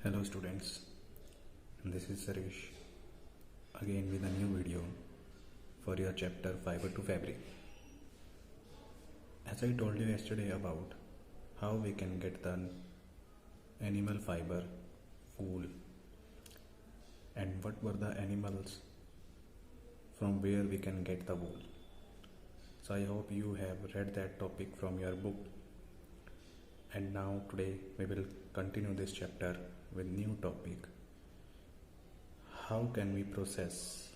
Hello students, this is Saresh again with a new video for your chapter Fibre to Fabric. As I told you yesterday about how we can get the animal fiber, wool, and what were the animals from where we can get the wool. So I hope you have read that topic from your book, and now today we will continue this chapter with new topic. How can we process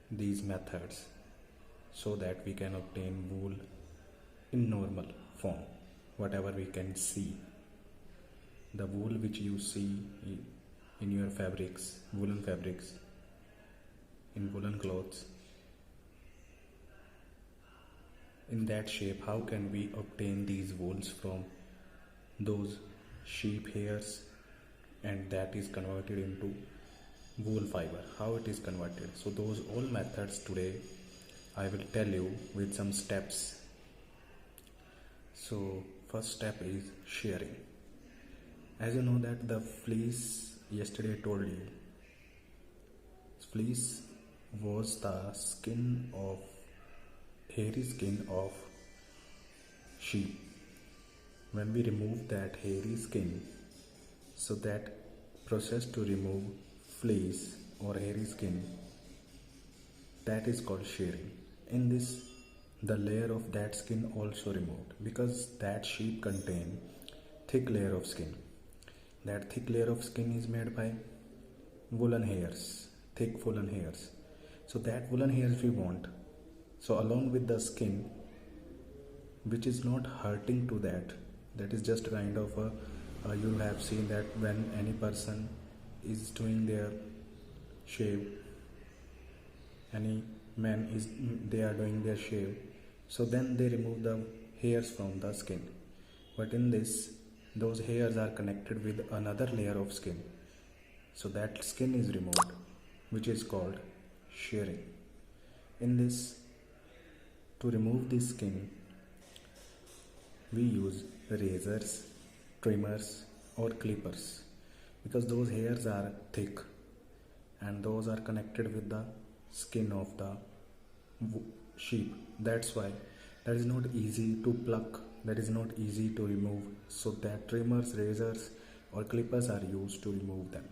these methods so that we can obtain wool in normal form, whatever we can see, the wool which you see in your fabrics, woolen fabrics, in woolen clothes, in that shape. How can we obtain these wools from those sheep hairs, and that is converted into wool fiber? How it is converted? So those all methods today I will tell you with some steps. So first step is shearing. As you know that the fleece, yesterday I told you, fleece was the skin of hairy skin of sheep. When we remove that hairy skin, so that process to remove fleece or hairy skin, that is called shearing. In this, the layer of that skin also removed, because that sheep contain thick layer of skin. That thick layer of skin is made by woolen hairs, thick woolen hairs. So that woolen hairs we want. So along with the skin, which is not hurting to that is just kind of a you have seen that when any person is doing their shave, any man is they are doing their shave, so then they remove the hairs from the skin. But in this, those hairs are connected with another layer of skin, so that skin is removed, which is called shearing. In this, to remove the skin, we use razors, trimmers or clippers, because those hairs are thick and those are connected with the skin of the sheep. That's why that is not easy to pluck, that is not easy to remove, so that trimmers, razors or clippers are used to remove them.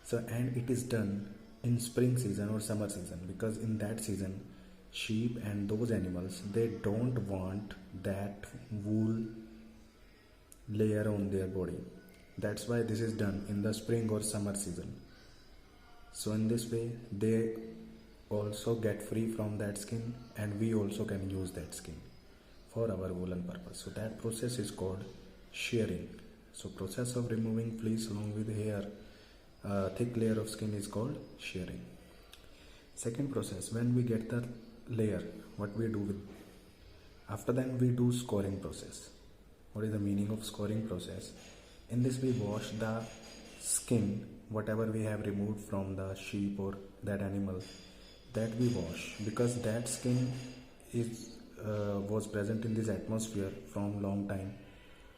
So, and it is done in spring season or summer season, because in that season sheep and those animals, they don't want that wool layer on their body. That's why this is done in the spring or summer season. So in this way they also get free from that skin, and we also can use that skin for our woolen purpose. So that process is called shearing. So process of removing fleece along with hair, thick layer of skin, is called shearing. Second process, when we get the layer, what we do with, after that we do scoring process. What is the meaning of scoring process? In this, we wash the skin, whatever we have removed from the sheep or that animal, that we wash, because that skin is was present in this atmosphere from long time.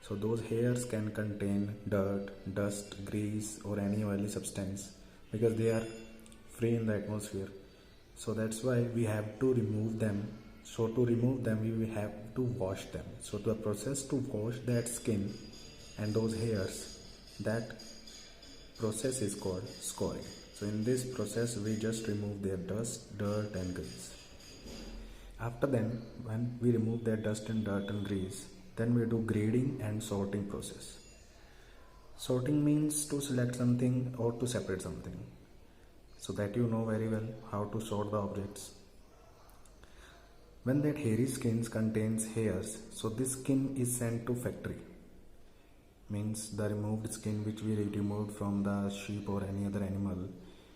So those hairs can contain dirt, dust, grease or any oily substance, because they are free in the atmosphere. So that's why we have to remove them. So to remove them, we have to wash them. So the process to wash that skin and those hairs, that process is called scoring. So in this process, we just remove their dust, dirt and grease. After then, when we remove their dust and dirt and grease, then we do grading and sorting process. Sorting means to select something or to separate something, so that you know very well how to sort the objects. When that hairy skin contains hairs, so this skin is sent to factory. Means the removed skin which we removed from the sheep or any other animal,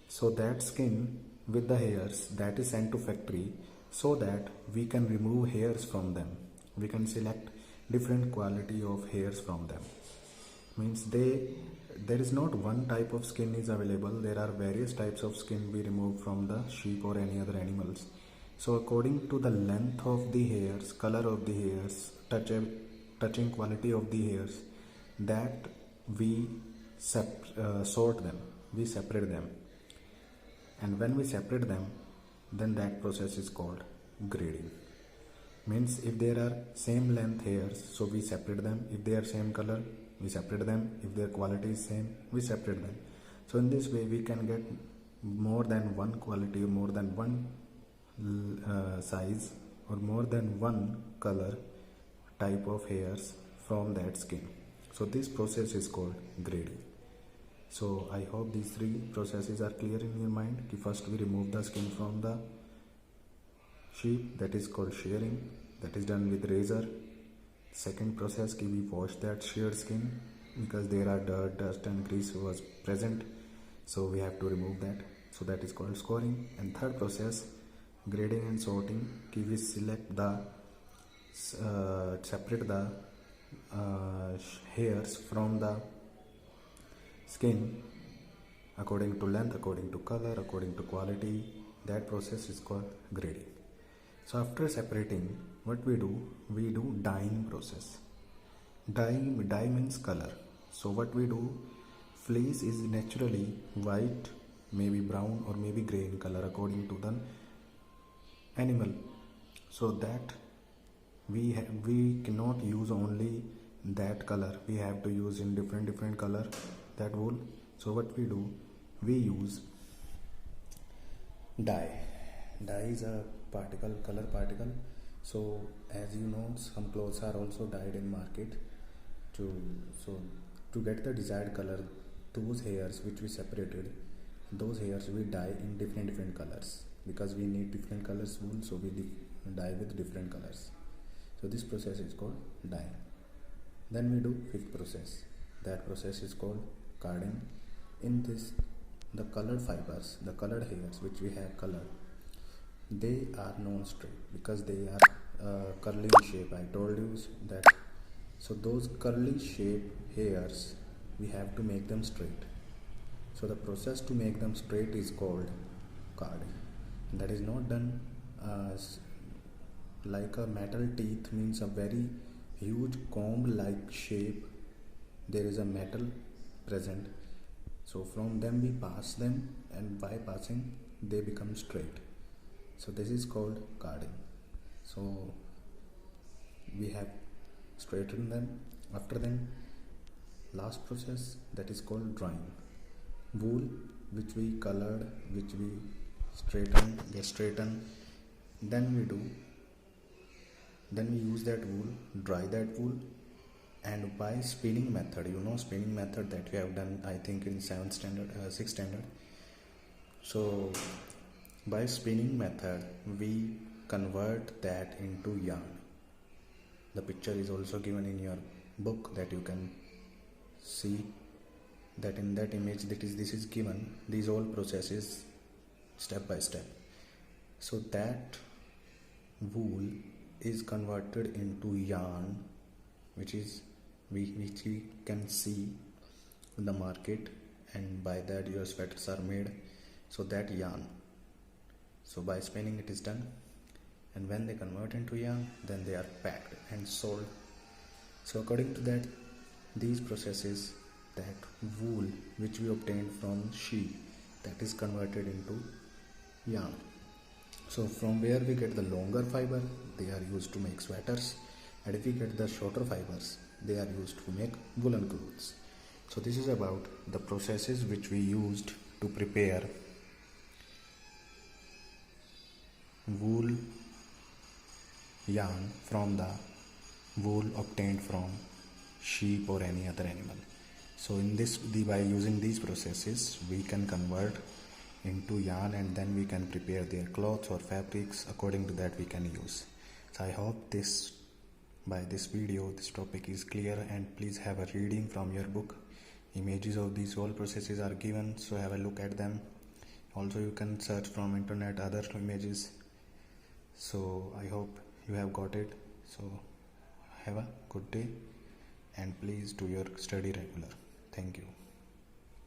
so that skin with the hairs, that is sent to factory, so that we can remove hairs from them. We can select different quality of hairs from them. Means there is not one type of skin is available, there are various types of skin we remove from the sheep or any other animals. So according to the length of the hairs, color of the hairs, touching quality of the hairs, that we sort them, we separate them, and when we separate them, then that process is called grading. Means if there are same length hairs, so we separate them. If they are same color, we separate them. If their quality is same, we separate them. So in this way we can get more than one quality, more than one size, or more than one color type of hairs from that skin. So this process is called grading. So I hope these three processes are clear in your mind. First we remove the skin from the sheep, that is called shearing, that is done with razor. Second process, we wash that sheared skin because there are dirt, dust and grease was present, so we have to remove that, so that is called scoring. And third process, grading and sorting, we select the separate the hairs from the skin according to length, according to color, according to quality. That process is called grading. So after separating, what we do dyeing process. Dye means color. So what we do, fleece is naturally white, maybe brown or maybe grey in color according to the animal. So that we cannot use only that color. We have to use in different color that wool. So what we do, we use dye. Dye is a color particle. So as you know, some clothes are also dyed in market to get the desired color. Those hairs which we separated, those hairs we dye in different colors because we need different colors wool, so we dye with different colors. So this process is called dyeing. Then we do fifth process. That process is called carding. In this, the colored fibers, the colored hairs which we have colored, they are non-straight because they are curly in shape. I told you that. So those curly shape hairs, we have to make them straight. So the process to make them straight is called carding. That is not done like a metal teeth, means a very huge comb like shape. There is a metal present, so from them we pass them, and by passing they become straight. So this is called carding. So we have straightened them. After then, last process, that is called drying. Wool which we colored, which we straighten, then we use that wool, dry that wool, and by spinning method, spinning method that we have done, I think in 6th standard. So by spinning method, we convert that into yarn. The picture is also given in your book that you can see that in that image this is given, these all processes step by step. So that wool is converted into yarn, which we can see in the market, and by that your sweaters are made. So that yarn, so by spinning it is done, and when they convert into yarn, then they are packed and sold. So according to that, these processes, that wool which we obtained from sheep, that is converted into yarn. So from where we get the longer fiber, they are used to make sweaters, and if we get the shorter fibers, they are used to make woolen clothes. So this is about the processes which we used to prepare wool yarn from the wool obtained from sheep or any other animal. So in this, by using these processes, we can convert into yarn, and then we can prepare their clothes or fabrics. According to that we can use. So I hope by this video this topic is clear, and please have a reading from your book. Images of these whole processes are given, so have a look at them. Also you can search from internet other images. So I hope you have got it. So have a good day, and please do your study regular. Thank you.